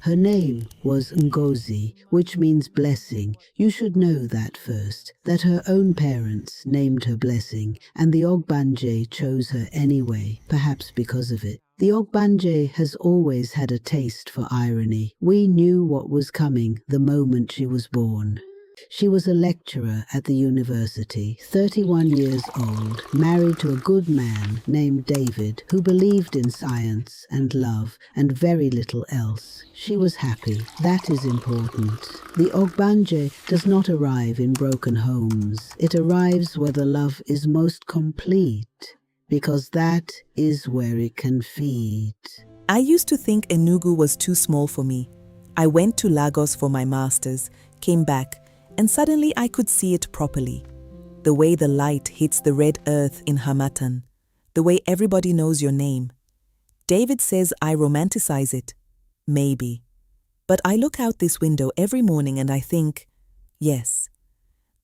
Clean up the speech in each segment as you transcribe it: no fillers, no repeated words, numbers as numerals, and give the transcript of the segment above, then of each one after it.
Her name was Ngozi, which means blessing. You should know that first, that her own parents named her Blessing, and the Ogbanje chose her anyway, perhaps because of it. The Ogbanje has always had a taste for irony. We knew what was coming the moment she was born. She was a lecturer at the university, 31 years old, married to a good man named David, who believed in science and love and very little else. She was happy. That is important. The Ogbanje does not arrive in broken homes. It arrives where the love is most complete, because that is where it can feed. I used to think Enugu was too small for me. I went to Lagos for my master's, came back, and suddenly I could see it properly. The way the light hits the red earth in Hamatan. The way everybody knows your name. David says I romanticize it. Maybe. But I look out this window every morning and I think, yes,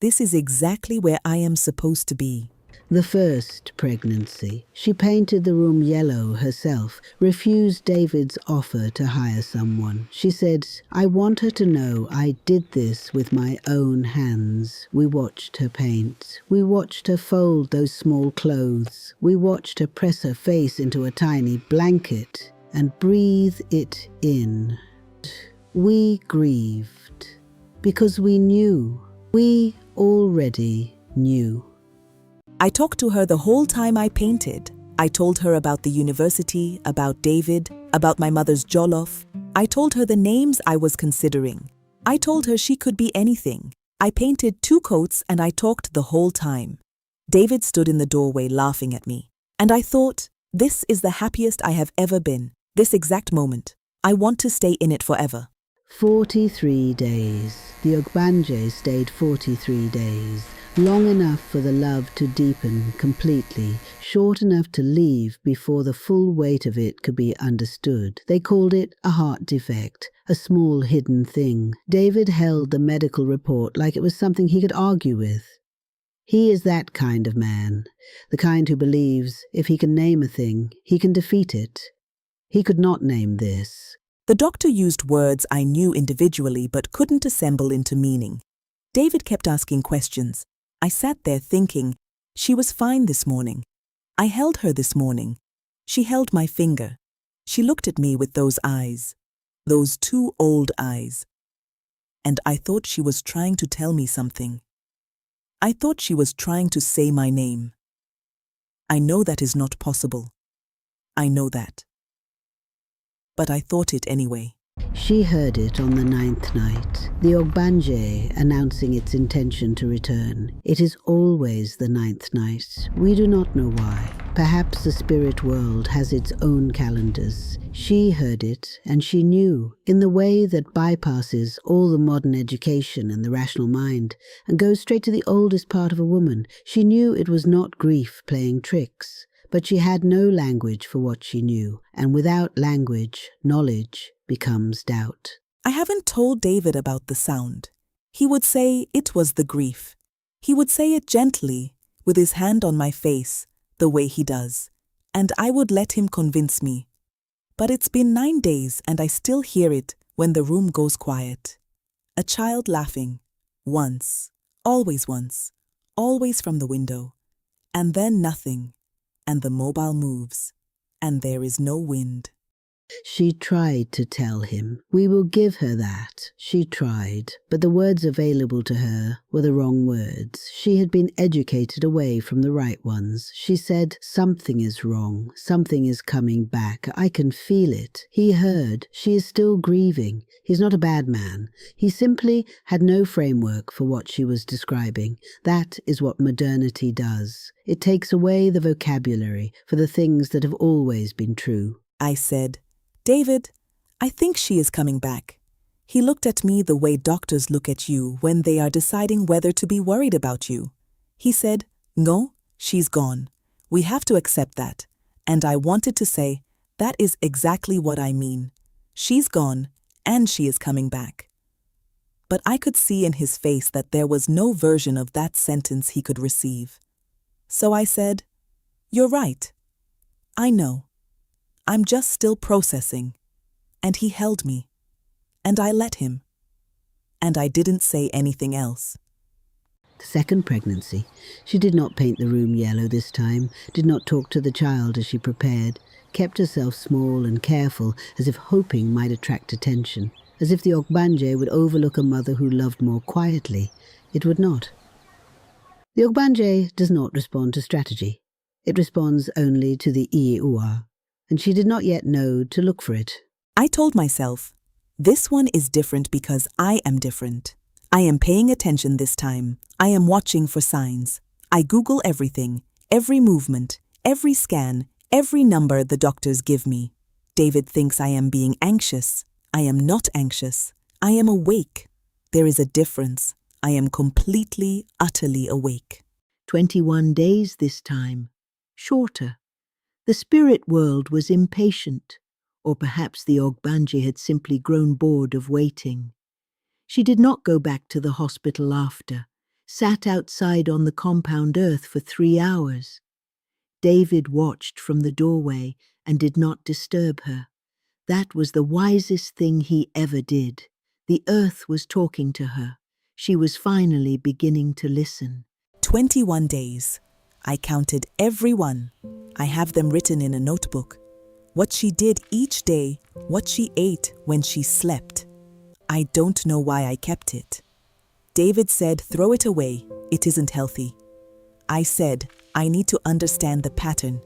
this is exactly where I am supposed to be. The first pregnancy. She painted the room yellow herself, refused David's offer to hire someone. She said, I want her to know I did this with my own hands. We watched her paint. We watched her fold those small clothes. We watched her press her face into a tiny blanket and breathe it in. We grieved because we knew. We already knew. I talked to her the whole time I painted. I told her about the university, about David, about my mother's jollof. I told her the names I was considering. I told her she could be anything. I painted 2 coats and I talked the whole time. David stood in the doorway laughing at me. And I thought, this is the happiest I have ever been. This exact moment. I want to stay in it forever. 43 days. The Ogbanje stayed 43 days. Long enough for the love to deepen completely, short enough to leave before the full weight of it could be understood. They called it a heart defect, a small hidden thing. David held the medical report like it was something he could argue with. He is that kind of man, the kind who believes if he can name a thing, he can defeat it. He could not name this. The doctor used words I knew individually but couldn't assemble into meaning. David kept asking questions. I sat there thinking, she was fine this morning. I held her this morning. She held my finger. She looked at me with those eyes, those 2 old eyes. And I thought she was trying to tell me something. I thought she was trying to say my name. I know that is not possible. I know that. But I thought it anyway. She heard it on the 9th night, the Ogbanje announcing its intention to return. It is always the 9th night. We do not know why. Perhaps the spirit world has its own calendars. She heard it, and she knew, in the way that bypasses all the modern education and the rational mind, and goes straight to the oldest part of a woman. She knew it was not grief playing tricks. But she had no language for what she knew, and without language, knowledge becomes doubt. I haven't told David about the sound. He would say it was the grief. He would say it gently, with his hand on my face, the way he does, and I would let him convince me. But it's been 9 days and I still hear it when the room goes quiet. A child laughing, once, always from the window, and then nothing. And the mobile moves, and there is no wind. She tried to tell him. We will give her that. She tried, but the words available to her were the wrong words. She had been educated away from the right ones. She said, something is wrong. Something is coming back. I can feel it. He heard. She is still grieving. He's not a bad man. He simply had no framework for what she was describing. That is what modernity does. It takes away the vocabulary for the things that have always been true. I said, David, I think she is coming back. He looked at me the way doctors look at you when they are deciding whether to be worried about you. He said, no, she's gone. We have to accept that. And I wanted to say, that is exactly what I mean. She's gone, and she is coming back. But I could see in his face that there was no version of that sentence he could receive. So I said, you're right. I know. I'm just still processing. And he held me. and I let him. And I didn't say anything else. The second pregnancy. She did not paint the room yellow this time, did not talk to the child as she prepared, kept herself small and careful, as if hoping might attract attention, as if the Ogbanje would overlook a mother who loved more quietly. It would not. The Ogbanje does not respond to strategy. It responds only to the Iyi-uwa, and she did not yet know to look for it. I told myself, this one is different because I am different. I am paying attention this time. I am watching for signs. I Google everything, every movement, every scan, every number the doctors give me. David thinks I am being anxious. I am not anxious. I am awake. There is a difference. I am completely, utterly awake. 21 days this time. Shorter. The spirit world was impatient, or perhaps the Ogbanje had simply grown bored of waiting. She did not go back to the hospital after, sat outside on the compound earth for 3 hours. David watched from the doorway and did not disturb her. That was the wisest thing he ever did. The earth was talking to her. She was finally beginning to listen. 21 days. I counted every one. I have them written in a notebook. What she did each day, what she ate when she slept. I don't know why I kept it. David said, throw it away, it isn't healthy. I said, I need to understand the pattern.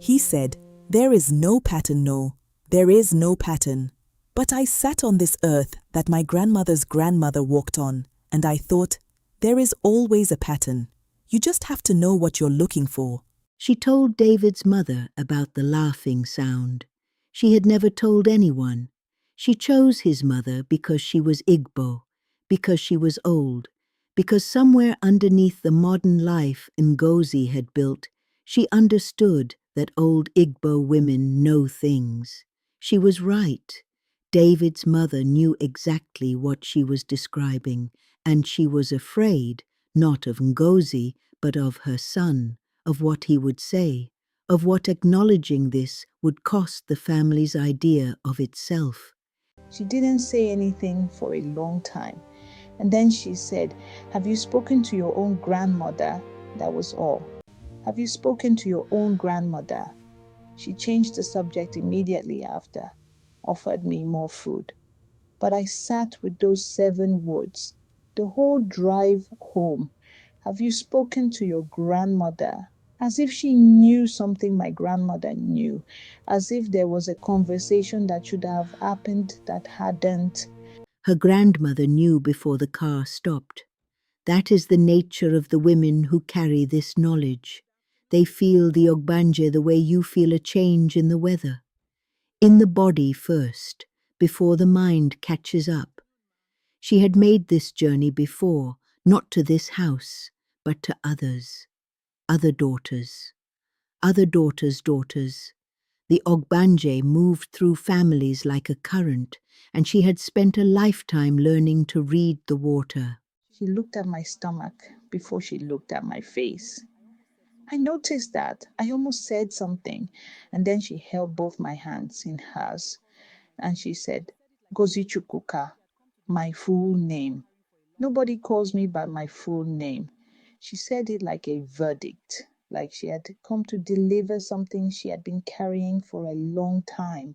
He said, there is no pattern, no. There is no pattern. But I sat on this earth that my grandmother's grandmother walked on, and I thought, there is always a pattern. You just have to know what you're looking for. She told David's mother about the laughing sound. She had never told anyone. She chose his mother because she was Igbo, because she was old, because somewhere underneath the modern life Ngozi had built, she understood that old Igbo women know things. She was right. David's mother knew exactly what she was describing, and she was afraid, not of Ngozi, but of her son, of what he would say, of what acknowledging this would cost the family's idea of itself. She didn't say anything for a long time. And then she said, have you spoken to your own grandmother? That was all. Have you spoken to your own grandmother? She changed the subject immediately after, offered me more food. But I sat with those 7 words the whole drive home. Have you spoken to your grandmother? As if she knew something my grandmother knew, as if there was a conversation that should have happened that hadn't. Her grandmother knew before the car stopped. That is the nature of the women who carry this knowledge. They feel the Ogbanje the way you feel a change in the weather. In the body first, before the mind catches up. She had made this journey before, not to this house, but to others. Other daughters. Other daughters' daughters. The Ogbanje moved through families like a current, and she had spent a lifetime learning to read the water. She looked at my stomach before she looked at my face. I noticed that. I almost said something, and then she held both my hands in hers, and she said, Ngozi Chukwuka, my full name. Nobody calls me by my full name. She said it like a verdict, like she had come to deliver something she had been carrying for a long time.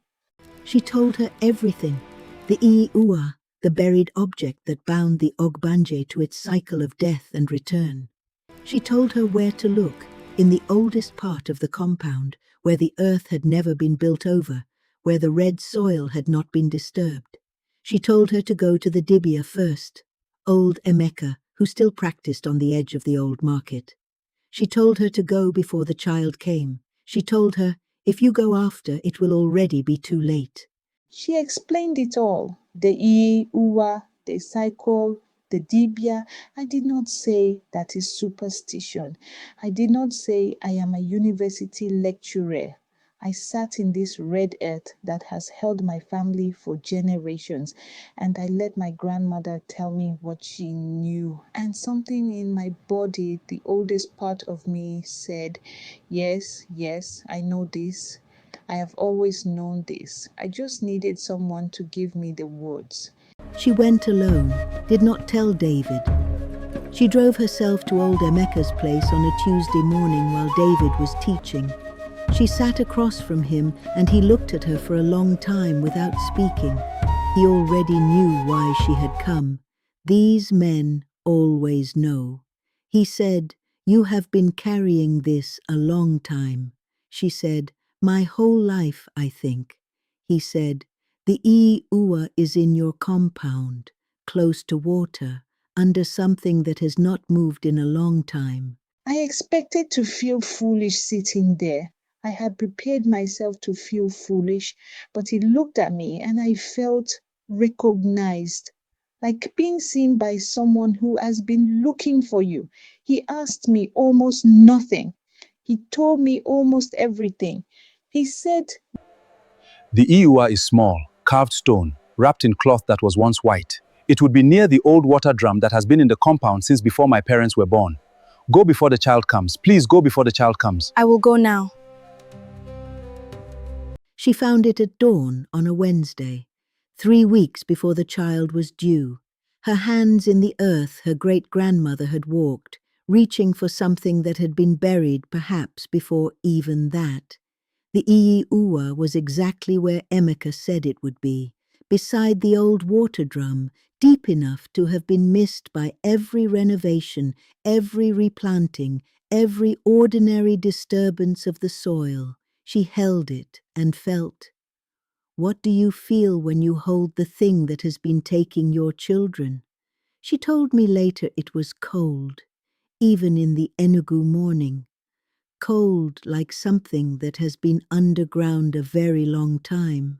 She told her everything. The Iyi-uwa, the buried object that bound the Ogbanje to its cycle of death and return. She told her where to look, in the oldest part of the compound, where the earth had never been built over, where the red soil had not been disturbed. She told her to go to the Dibia first, old Emeka, who still practiced on the edge of the old market. She told her to go before the child came. She told her, if you go after, it will already be too late. She explained it all. The Iyi-uwa, the cycle, the dibia. I did not say that is superstition. I did not say I am a university lecturer. I sat in this red earth that has held my family for generations, and I let my grandmother tell me what she knew. And something in my body, the oldest part of me, said, yes, yes, I know this. I have always known this. I just needed someone to give me the words. She went alone, did not tell David. She drove herself to old Emeka's place on a Tuesday morning while David was teaching. She sat across from him and he looked at her for a long time without speaking. He already knew why she had come. These men always know. He said, "You have been carrying this a long time." She said, "My whole life, I think." He said, "The Iyi-uwa is in your compound, close to water, under something that has not moved in a long time." I expected to feel foolish sitting there. I had prepared myself to feel foolish, but he looked at me and I felt recognized, like being seen by someone who has been looking for you. He asked me almost nothing. He told me almost everything. He said, The Iyi-uwa is small, carved stone, wrapped in cloth that was once white. It would be near the old water drum that has been in the compound since before my parents were born. Go before the child comes. Please go before the child comes. I will go now. She found it at dawn on a Wednesday, 3 weeks before the child was due. Her hands in the earth her great-grandmother had walked, reaching for something that had been buried perhaps before even that. The Iyi-uwa was exactly where Emeka said it would be, beside the old water drum, deep enough to have been missed by every renovation, every replanting, every ordinary disturbance of the soil. She held it and felt. What do you feel when you hold the thing that has been taking your children? She told me later it was cold, even in the Enugu morning. Cold like something that has been underground a very long time.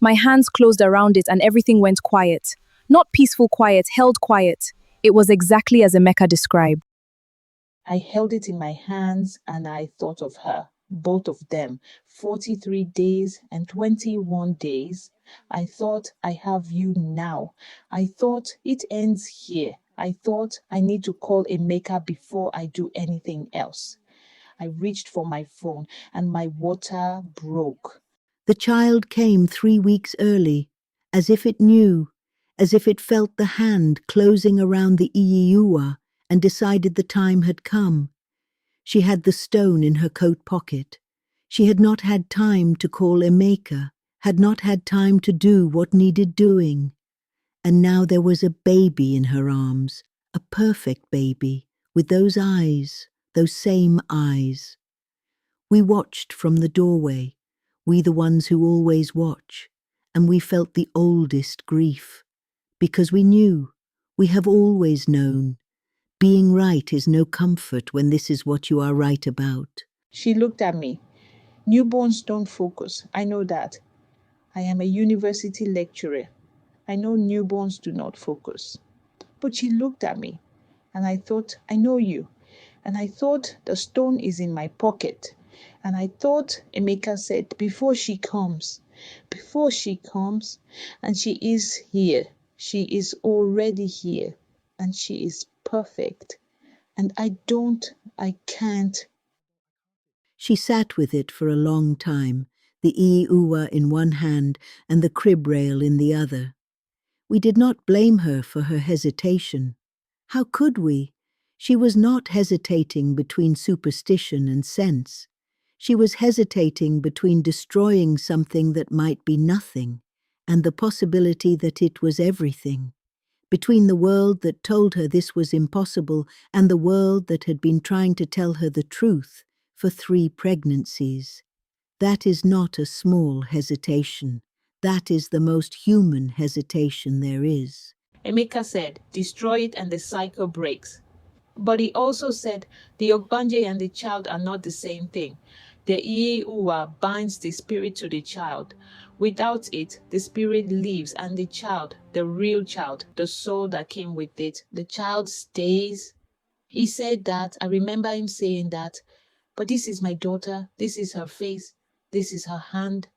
My hands closed around it and everything went quiet. Not peaceful quiet, held quiet. It was exactly as Emeka described. I held it in my hands and I thought of her, both of them, 43 days and 21 days. I thought, I have you now. I thought it ends here. I thought I need to call Emeka before I do anything else. I reached for my phone and my water broke. The child came 3 weeks early, as if it knew, as if it felt the hand closing around the Iyi-uwa and decided the time had come. She had the stone in her coat pocket. She had not had time to call Emeka, had not had time to do what needed doing. And now there was a baby in her arms, a perfect baby, with those eyes, those same eyes. We watched from the doorway, we the ones who always watch, and we felt the oldest grief, because we knew, we have always known. Being right is no comfort when this is what you are right about. She looked at me. Newborns don't focus. I know that. I am a university lecturer. I know newborns do not focus. But she looked at me and I thought, I know you. And I thought the stone is in my pocket. And I thought Emeka said, before she comes, and she is here. She is already here. And she is perfect. And I can't. She sat with it for a long time, the Iyi-uwa in one hand and the crib rail in the other. We did not blame her for her hesitation. How could we? She was not hesitating between superstition and sense. She was hesitating between destroying something that might be nothing and the possibility that it was everything. Between the world that told her this was impossible and the world that had been trying to tell her the truth for 3 pregnancies. That is not a small hesitation. That is the most human hesitation there is. Emeka said, destroy it and the cycle breaks. But he also said, the Ogbanje and the child are not the same thing. The Iyi-uwa binds the spirit to the child. Without it, the spirit leaves and the child, the real child, the soul that came with it, the child stays. He said that. I remember him saying that. But this is my daughter. This is her face. This is her hand.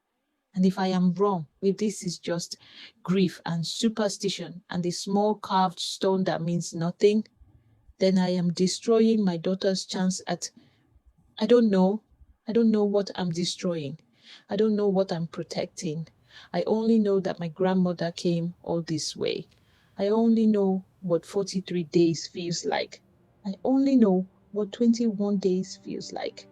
And if I am wrong, if this is just grief and superstition and the small carved stone that means nothing, then I am destroying my daughter's chance at, I don't know. I don't know what I'm destroying. I don't know what I'm protecting. I only know that my grandmother came all this way. I only know what 43 days feels like. I only know what 21 days feels like.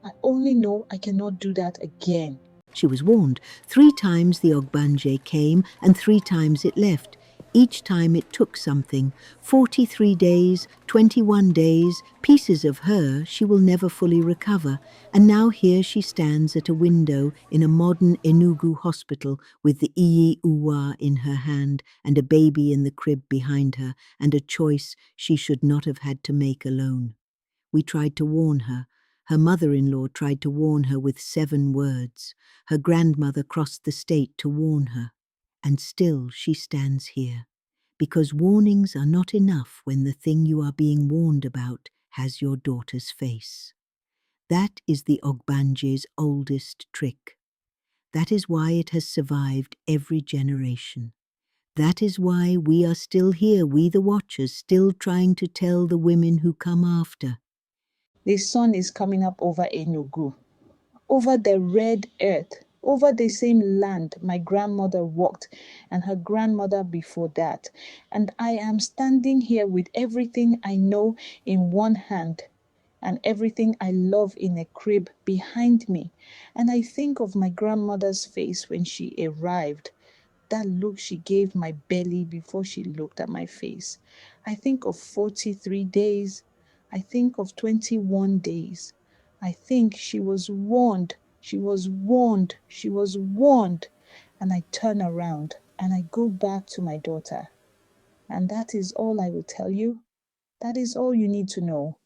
I only know I cannot do that again. She was warned. 3 times the Ogbanje came and 3 times it left. Each time it took something. 43 days, 21 days, pieces of her she will never fully recover. And now here she stands at a window in a modern Enugu hospital with the Iyi-uwa in her hand and a baby in the crib behind her and a choice she should not have had to make alone. We tried to warn her. Her mother-in-law tried to warn her with 7 words. Her grandmother crossed the state to warn her. And still she stands here. Because warnings are not enough when the thing you are being warned about has your daughter's face. That is the Ogbanje's oldest trick. That is why it has survived every generation. That is why we are still here, we the watchers, still trying to tell the women who come after. The sun is coming up over Enugu, over the red earth, over the same land my grandmother walked and her grandmother before that. And I am standing here with everything I know in one hand and everything I love in a crib behind me. And I think of my grandmother's face when she arrived, that look she gave my belly before she looked at my face. I think of 43 days. I think of 21 days. I think she was warned. She was warned. She was warned. And I turn around and I go back to my daughter. And that is all I will tell you. That is all you need to know.